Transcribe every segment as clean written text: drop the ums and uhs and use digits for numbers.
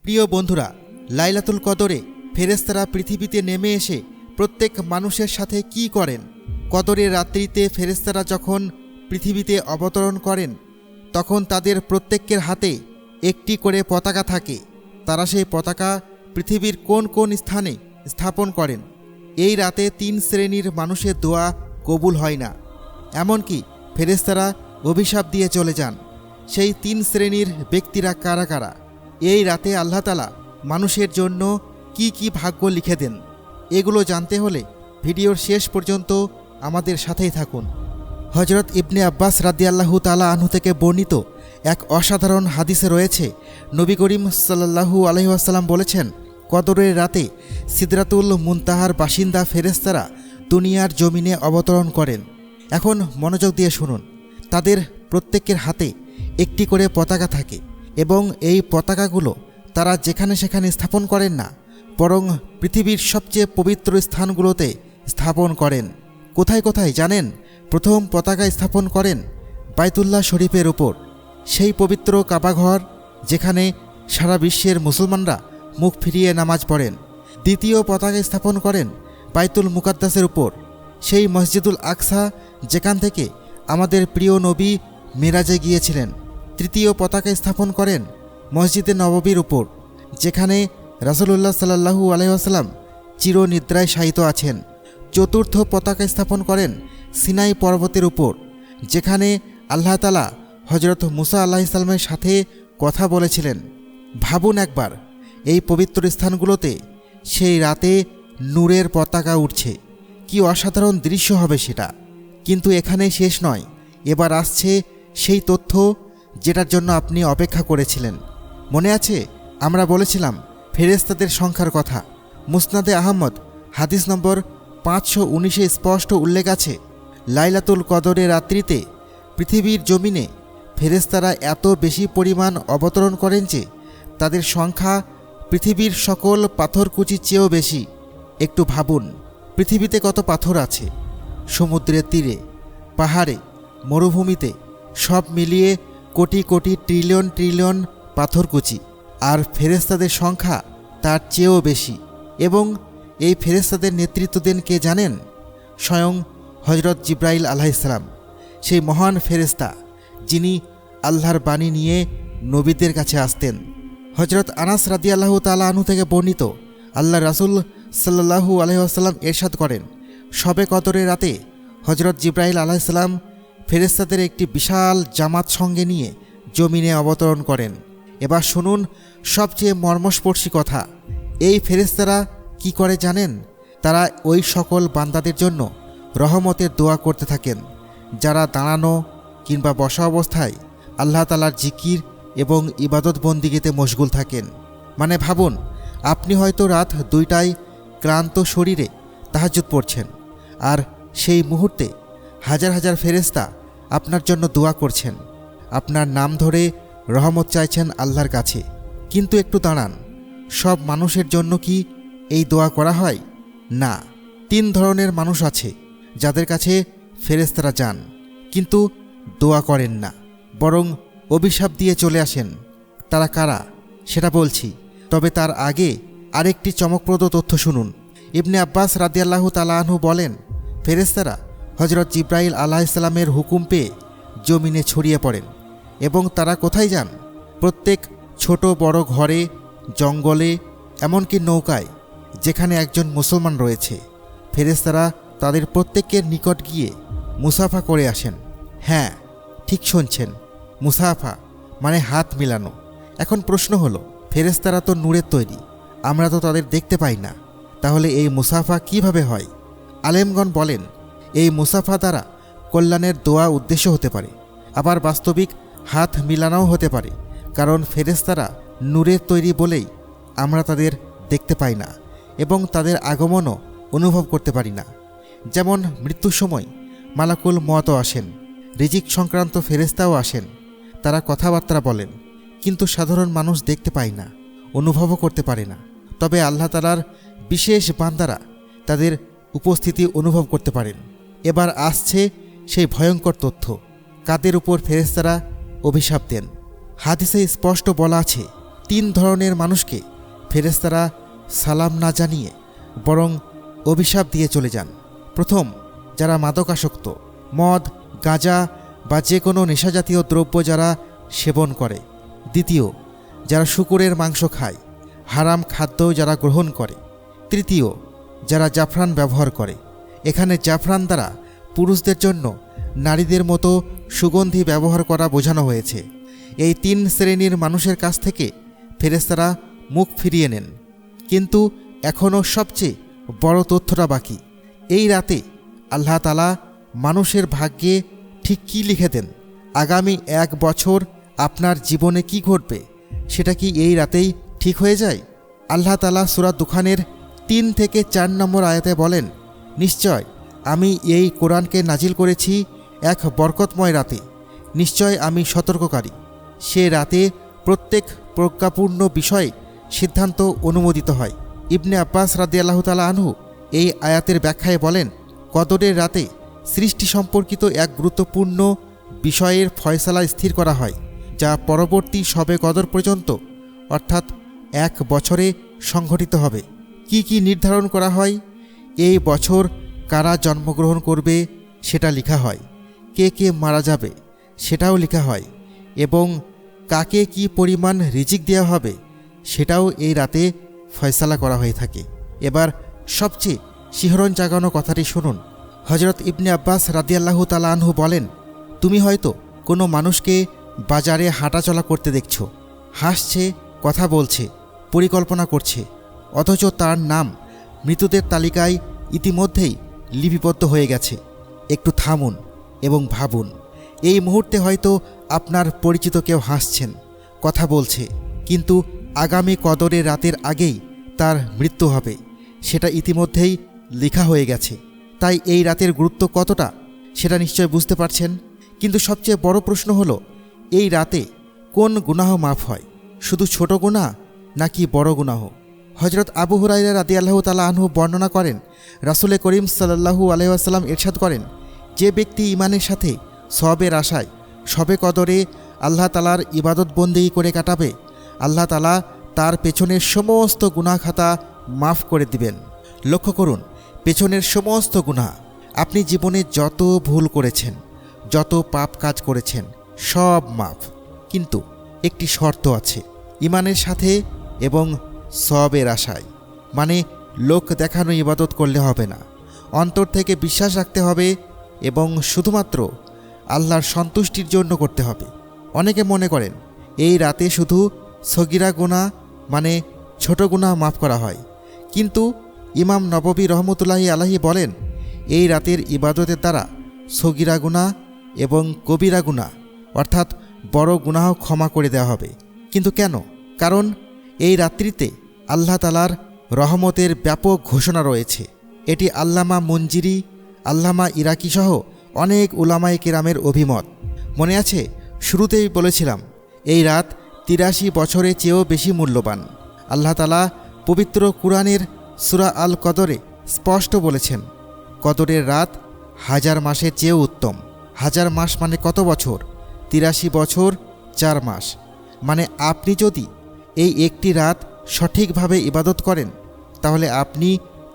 প্রিয় বন্ধুরা, লাইলাতুল কদরে ফেরেশতারা পৃথিবীতে নেমে এসে প্রত্যেক মানুষের সাথে কি করেন? কদরের রাত্রিতে ফেরেশতারা যখন পৃথিবীতে অবতরণ করেন তখন তাদের প্রত্যেকের হাতে একটি করে পতাকা থাকে। তারা সেই পতাকা পৃথিবীর কোন কোন স্থানে স্থাপন করেন। এই রাতে 3 শ্রেণীর মানুষের দোয়া কবুল হয় না, এমনকি ফেরেশতারা অভিশাপ দিয়ে চলে যান। সেই 3 শ্রেণীর ব্যক্তিরা কারা কারা? এই রাতে আল্লাহ তাআলা মানুষের জন্য কি কি ভাগ্য লিখে দেন, এগুলো জানতে হলে ভিডিওর শেষ পর্যন্ত আমাদের সাথেই থাকুন। হযরত ইবনে আব্বাস রাদিয়াল্লাহু তাআলা আনহু থেকে বর্ণিত এক অসাধারণ হাদিসে রয়েছে, নবী করিম সাল্লাল্লাহু আলাইহি ওয়াসাল্লাম বলেছেন, কদরের রাতে সিদরাতুল মুনতাহার বাসিন্দা ফেরেশতারা দুনিয়ার জমিনে অবতরণ করেন। এখন মনোযোগ দিয়ে শুনুন। তাদের প্রত্যেকের হাতে একটি করে পতাকা থাকে এবং এই পতাকাগুলো তারা যেখানে সেখানে স্থাপন করেন না, বরং পৃথিবীর সবচেয়ে পবিত্র স্থানগুলোতে স্থাপন করেন। কোথায় কোথায় জানেন? প্রথম পতাকা স্থাপন করেন বাইতুল্লাহ শরীফের উপর, সেই পবিত্র কাবাঘর যেখানে সারা বিশ্বের মুসলমানরা মুখ ফিরিয়ে নামাজ পড়েন। দ্বিতীয় পতাকা স্থাপন করেন বাইতুল মুকাদ্দাসের উপর, সেই মসজিদুল আকসা যেখান থেকে আমাদের প্রিয় নবী মেরাজে গিয়েছিলেন। তৃতীয় পতাকা স্থাপন করেন মসজিদে নববীর উপর, যেখানে রাসূলুল্লাহ সাল্লাল্লাহু আলাইহি ওয়াসাল্লাম চিরনিদ্রায় শায়িত আছেন। চতুর্থ পতাকা স্থাপন করেন সিনাই পর্বতের উপর, যেখানে আল্লাহ তাআলা হযরত মুসা আলাইহিস সালামের সাথে কথা বলেছিলেন। ভাবুন একবার, এই পবিত্র স্থানগুলোতে সেই রাতে নূরের পতাকা উঠছে, কি অসাধারণ দৃশ্য হবে সেটা। কিন্তু এখানেই শেষ নয়, এবার আসছে সেই তথ্য যেটার জন্য আপনি অপেক্ষা করেছিলেন। মনে আছে আমরা বলেছিলাম ফেরেশতাদের সংখ্যার কথা। মুসনাদে আহমদ হাদিস নম্বর 519-এ স্পষ্ট উল্লেখ আছে, লাইলাতুল কদরের রাত্রিতে পৃথিবীর জমিনে ফেরেশতারা এত বেশি পরিমাণ অবতরণ করেন যে তাদের সংখ্যা পৃথিবীর সকল পাথরকুচির চেয়েও বেশি। একটু ভাবুন, পৃথিবীতে কত পাথর আছে, সমুদ্রের তীরে, পাহাড়ে, মরুভূমিতে, সব মিলিয়ে কোটি কোটি ট্রিলিয়ন ট্রিলিয়ন পাথরকুচি, আর ফেরেশতাদের সংখ্যা তার চেয়েও বেশি। এবং এই ফেরেশতাদের নেতৃত্ব দেন কে জানেন? স্বয়ং হযরত জিবরাইল আলাইহিস সালাম, সেই মহান ফেরেশতা যিনি আল্লাহর বাণী নিয়ে নবীদের কাছে আসতেন। হযরত আনাস রাদিয়াল্লাহু তাআলা আনহু থেকে বর্ণিত, আল্লাহ রাসূল সাল্লাল্লাহু আলাইহি ওয়াসাল্লাম ইরশাদ করেন, শবে কদরের রাতে হযরত জিবরাইল আলাইহিস সালাম ফেরেশতাদের একটি বিশাল জামাত সঙ্গে নিয়ে জমিনে অবতরণ করেন। এবার শুনুন সবচেয়ে মর্মস্পর্শী কথা। এই ফেরেশতারা কি করে জানেন? তারা ওই সকল বান্দাদের জন্য রহমতের দোয়া করতে থাকেন যারা দাঁড়ানো কিংবা বসা অবস্থায় আল্লাহ তাআলার জিকির এবং ইবাদত বন্দিগিতে মশগুল থাকেন। মানে ভাবুন, আপনি হয়তো রাত 2টায় ক্লান্ত শরীরে তাহাজ্জুদ পড়ছেন, আর সেই মুহূর্তে হাজার হাজার ফেরেশতা আপনার জন্য দোয়া করছেন, আপনার নাম ধরে রহমত চাইছেন আল্লাহর কাছে। কিন্তু একটু দাঁড়ান, সব মানুষের জন্য কি এই দোয়া করা হয়? না। 3 ধরনের মানুষ আছে যাদের কাছে ফেরেশতারা যান কিন্তু দোয়া করেন না, বরং অভিশাপ দিয়ে চলে আসেন। তারা কারা সেটা বলছি, তবে তার আগে আরেকটি চমকপ্রদ তথ্য শুনুন। ইবনে আব্বাস রাদিয়াল্লাহু তাআলা আনহু বলেন, ফেরেশতারা হযরত জিবরাইল আলাইহিস সালামের হুকুম পেয়ে জমিনে ছড়িয়ে পড়েন এবং তারা কোথায় যান? প্রত্যেক ছোট বড় ঘরে, জঙ্গলে, এমনকি নৌকায় যেখানে একজন মুসলমান রয়েছে, ফেরেশতারা তাদের প্রত্যেকের নিকট গিয়ে মুসাফা করে আসেন। হ্যাঁ, ঠিক শুনছেন, মুসাফা মানে হাত মিলানো। এখন প্রশ্ন হলো, ফেরেশতারা তো নূরের তৈরি, আমরা তো তাদের দেখতে পাই না, তাহলে এই মুসাফা কিভাবে হয়? আলেমগণ বলেন, এই মুসাফা দ্বারা কল্যাণের দোয়া উদ্দেশ্য হতে পারে, আবার বাস্তবিক হাত মিলানোও হতে পারে, কারণ ফেরেশতারা নূরের তৈরি বলেই আমরা তাদের দেখতে পাই না এবং তাদের আগমনও অনুভব করতে পারি না। যেমন মৃত্যুর সময় মালাকুল মওতও আসেন, রিজিক সংক্রান্ত ফেরেশতাও আসেন, তারা কথাবার্তা বলেন, কিন্তু সাধারণ মানুষ দেখতে পায় না, অনুভবও করতে পারে না। তবে আল্লাহ তাআলার বিশেষ বান্দারা তাদের উপস্থিতি অনুভব করতে পারেন। এবার আসছে সেই ভয়ঙ্কর তথ্য, কাদের উপর ফেরেশতারা অভিশাপ দেন। হাদিসে স্পষ্ট বলা আছে, তিন ধরনের মানুষকে ফেরেশতারা সালাম না জানিয়ে বরং অভিশাপ দিয়ে চলে যান। প্রথম, যারা মাদকাসক্ত, মদ, গাঁজা বা যে কোনো নেশাজাতীয় দ্রব্য যারা সেবন করে। দ্বিতীয়, যারা শূকরের মাংস খায়, হারাম খাদ্য যারা গ্রহণ করে। তৃতীয়, যারা জাফরান ব্যবহার করে। এখানে জাফরান দ্বারা পুরুষদের জন্য নারীদের মতো সুগন্ধি ব্যবহার করা বোঝানো হয়েছে। এই তিন শ্রেণীর মানুষের কাছ থেকে ফেরেশতারা মুখ ফিরিয়ে নেন। কিন্তু এখনও সবচেয়ে বড় তথ্যটা বাকি। এই রাতে আল্লাহ তাআলা মানুষের ভাগ্যে ঠিক কী লিখে দেন, আগামী 1 বছর আপনার জীবনে কি ঘটবে সেটা কি এই রাতেই ঠিক হয়ে যায়? আল্লাহ তাআলা সূরা দুখানের 3 থেকে 4 নম্বর আয়াতে বলেন, নিশ্চয় আমি এই কোরআনকে নাজিল করেছি এক বরকতময় রাতে। নিশ্চয় আমি সতর্ককারী। সে রাতে প্রত্যেক প্রজ্ঞাপূর্ণ বিষয়ে সিদ্ধান্ত অনুমোদিত হয়। ইবনে আব্বাস রাদিয়াল্লাহু তাআলা আনহু এই আয়াতের ব্যাখ্যায় বলেন, কদরের রাতে সৃষ্টি সম্পর্কিত এক গুরুত্বপূর্ণ বিষয়ের ফয়সালা স্থির করা হয়, যা পরবর্তী শবে কদর পর্যন্ত অর্থাৎ 1 বছরে সংঘটিত হবে। কি কি নির্ধারণ করা হয়? এই বছর কারা জন্মগ্রহণ করবে সেটা লেখা হয়, কে কে মারা যাবে সেটাও লেখা হয়, এবং কাকে কি পরিমাণ রিজিক দেওয়া হবে সেটাও এই রাতে ফয়সালা করা হয়ে থাকে। এবার সবচেয়ে শিহরণ জাগানো কথাটি শুনুন। হযরত ইবনে আব্বাস রাদিয়াল্লাহু তাআলা আনহু বলেন, তুমি হয়তো কোনো মানুষকে বাজারে হাঁটাচলা করতে দেখছো, হাসছে, কথা বলছে, পরিকল্পনা করছে, অথচ তার নাম মৃতদের তালিকায় ইতিমধ্যেই লিপিবদ্ধ হয়ে গেছে। একটু থামুন এবং ভাবুন, এই মুহূর্তে হয়তো আপনার পরিচিত কেউ হাসছেন, কথা বলছে, কিন্তু আগামী কদরের রাতের আগেই তার মৃত্যু হবে, সেটা ইতিমধ্যেই লেখা হয়ে গেছে। তাই এই রাতের গুরুত্ব কতটা সেটা নিশ্চয় বুঝতে পারছেন। কিন্তু সবচেয়ে বড় প্রশ্ন হলো, এই রাতে কোন গুনাহ মাফ হয়? শুধু ছোট গুনাহ নাকি বড় গুনাহ? হযরত আবু হুরায়রা রাদিয়াল্লাহু তাআলা আনহু বর্ণনা করেন, রাসূল করিম সাল্লাল্লাহু আলাইহি ওয়াসাল্লাম ইরশাদ করেন, যে ব্যক্তি ঈমানের সাথে সওয়াবের আশায় শবে কদরে আল্লাহ তাআলার ইবাদত বন্দেগী করে কাটাবে, আল্লাহ তাআলা তার পেছনের সমস্ত গুনাহ খাতা মাফ করে দিবেন। লক্ষ্য করুন, পেছনের সমস্ত গুনাহ, আপনি জীবনে যত ভুল করেছেন, যত পাপ কাজ করেছেন, সব মাফ। কিন্তু একটি শর্ত আছে, ঈমানের সাথে এবং সওয়াবের আশায়। মানে লোক দেখানো ইবাদত করলে হবে না, অন্তর থেকে বিশ্বাস রাখতে হবে এবং শুধুমাত্র আল্লাহর সন্তুষ্টির জন্য করতে হবে। অনেকে মনে করেন এই রাতে শুধু সগীরা গুনাহ মানে ছোট গুনাহ মাফ করা হয়, কিন্তু ইমাম নববী রহমতুল্লাহি আলাইহি বলেন, এই রাতের ইবাদতের দ্বারা সগীরা গুনাহ এবং কবিরা গুনাহ অর্থাৎ বড় গুনাহ ক্ষমা করে দেওয়া হবে। কিন্তু কেন? কারণ এই রাত্রিতে আল্লাহ তাআলার রহমতের ব্যাপক ঘোষণা রয়েছে। এটি আল্লামা মুনজিরি, আল্লামা ইরাকি সহ অনেক উলামায়ে কেরামের অভিমত। মনে আছে, শুরুতেই বলেছিলাম এই রাত 83 বছরের চেয়েও বেশি মূল্যবান। আল্লাহ তাআলা পবিত্র কুরআনের সূরা আল কদরে স্পষ্ট বলেছেন, কদরের রাত 1000 মাসের চেয়েও উত্তম। 1000 মাস মানে কত বছর? 83 বছর 4 মাস। মানে আপনি যদি এই একটি রাত সঠিকভাবে ইবাদত করেন, তাহলে আপনি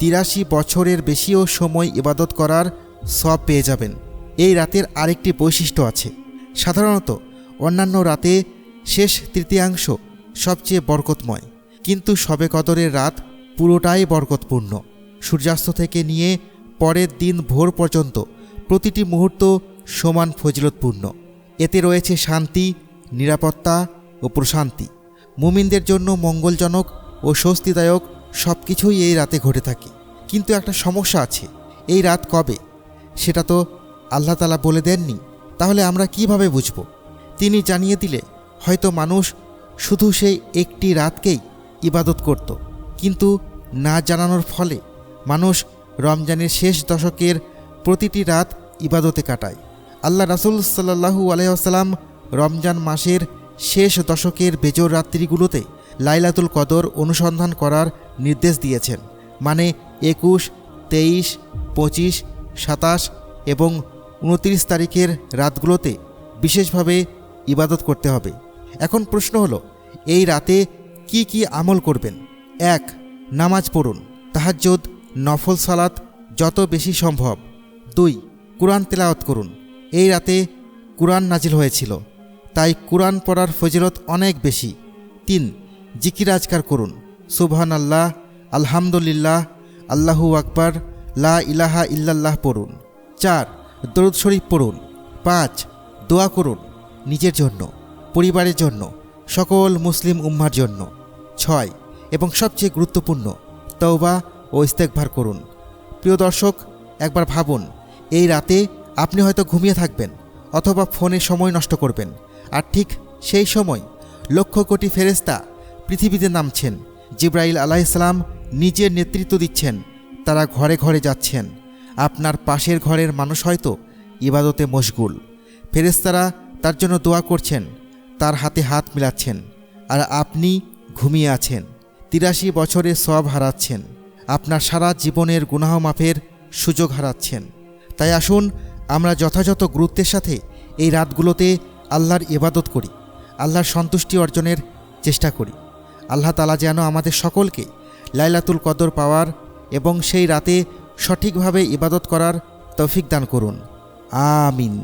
83 বছরের বেশিও সময় ইবাদত করার সওয়াব পেয়ে যাবেন। এই রাতের আরেকটি বৈশিষ্ট্য আছে। সাধারণত অন্যান্য রাতে শেষ তৃতীয়াংশ সবচেয়ে বরকতময়, কিন্তু শবে কদরের রাত পুরোটাই বরকতপূর্ণ। সূর্যাস্ত থেকে নিয়ে পরের দিন ভোর পর্যন্ত প্রতিটি মুহূর্ত সমান ফজিলতপূর্ণ। এতে রয়েছে শান্তি, নিরাপত্তা ও প্রশান্তি। মুমিনদের জন্য মঙ্গলজনক ও স্বস্তিদায়ক সব কিছুই এই রাতে ঘটে থাকে। কিন্তু একটা সমস্যা আছে, এই রাত কবে সেটা তো আল্লাহ তাআলা বলে দেননি। তাহলে আমরা কিভাবে বুঝব? তিনি জানিয়ে দিলে হয়তো মানুষ শুধু সেই একটি রাতকেই ইবাদত করত, কিন্তু না জানানোর ফলে মানুষ রমজানের শেষ দশকের প্রতিটি রাত ইবাদতে কাটায়। আল্লাহ রাসূল সাল্লাল্লাহু আলাইহি ওয়াসাল্লাম রমজান মাসের শেষ দশকের বেজোর রাত্রিগুলোতে লাইলাতুল কদর অনুসন্ধান করার নির্দেশ দিয়েছেন। মানে 21, 23, 25, 27 এবং 29 তারিখের রাতগুলোতে বিশেষভাবে ইবাদত করতে হবে। এখন প্রশ্ন হলো, এই রাতে কি কি আমল করবেন? 1. নামাজ পড়ুন, তাহাজ্জুদ, নফল সালাত যত বেশি সম্ভব। 2. কুরআন তেলাওয়াত করুন। এই রাতে কুরআন নাজিল হয়েছিল, তাই কুরআন পড়ার ফজিলত অনেক বেশি। 3. জিকির আজকার করুন, সুবহানাল্লাহ, আলহামদুলিল্লাহ, আল্লাহু আকবার, লা ইলাহা ইল্লাল্লাহ পড়ুন। 4. দরুদ শরীফ পড়ুন। 5. দোয়া করুন, নিজের জন্য, পরিবারের জন্য, সকল মুসলিম উম্মার জন্য। 6. এবং সবচেয়ে গুরুত্বপূর্ণ, তওবা ও ইস্তেগফার করুন। প্রিয় দর্শক, একবার ভাবুন, এই রাতে আপনি হয়তো ঘুমিয়ে থাকবেন অথবা ফোনে সময় নষ্ট করবেন, আর ঠিক সেই সময় লক্ষ কোটি ফেরেশতা পৃথিবীতে নামছেন। জিবরাইল আলাইহিস সালাম নিজের নেতৃত্ব দিচ্ছেন, তারা ঘরে ঘরে যাচ্ছেন। আপনার পাশের ঘরের মানুষ হয়তো ইবাদতে মশগুল, ফেরেশতারা তার জন্য দোয়া করছেন, তার হাতে হাত মিলাচ্ছেন, আর আপনি ঘুমিয়ে আছেন, 83 বছরের সওয়াব হারাচ্ছেন, আপনার সারা জীবনের গুনাহ মাফের সুযোগ হারাচ্ছেন। তাই আসুন আমরা যথাযথ গুরুত্বের সাথে এই রাতগুলোতে আল্লাহর ইবাদত করি, আল্লাহর সন্তুষ্টি অর্জনের চেষ্টা করি। আল্লাহ তাআলা যেন আমাদের সকলকে লাইলাতুল কদর পাওয়ার এবং সেই রাতে সঠিকভাবে ইবাদত করার তৌফিক দান করুন। আমিন।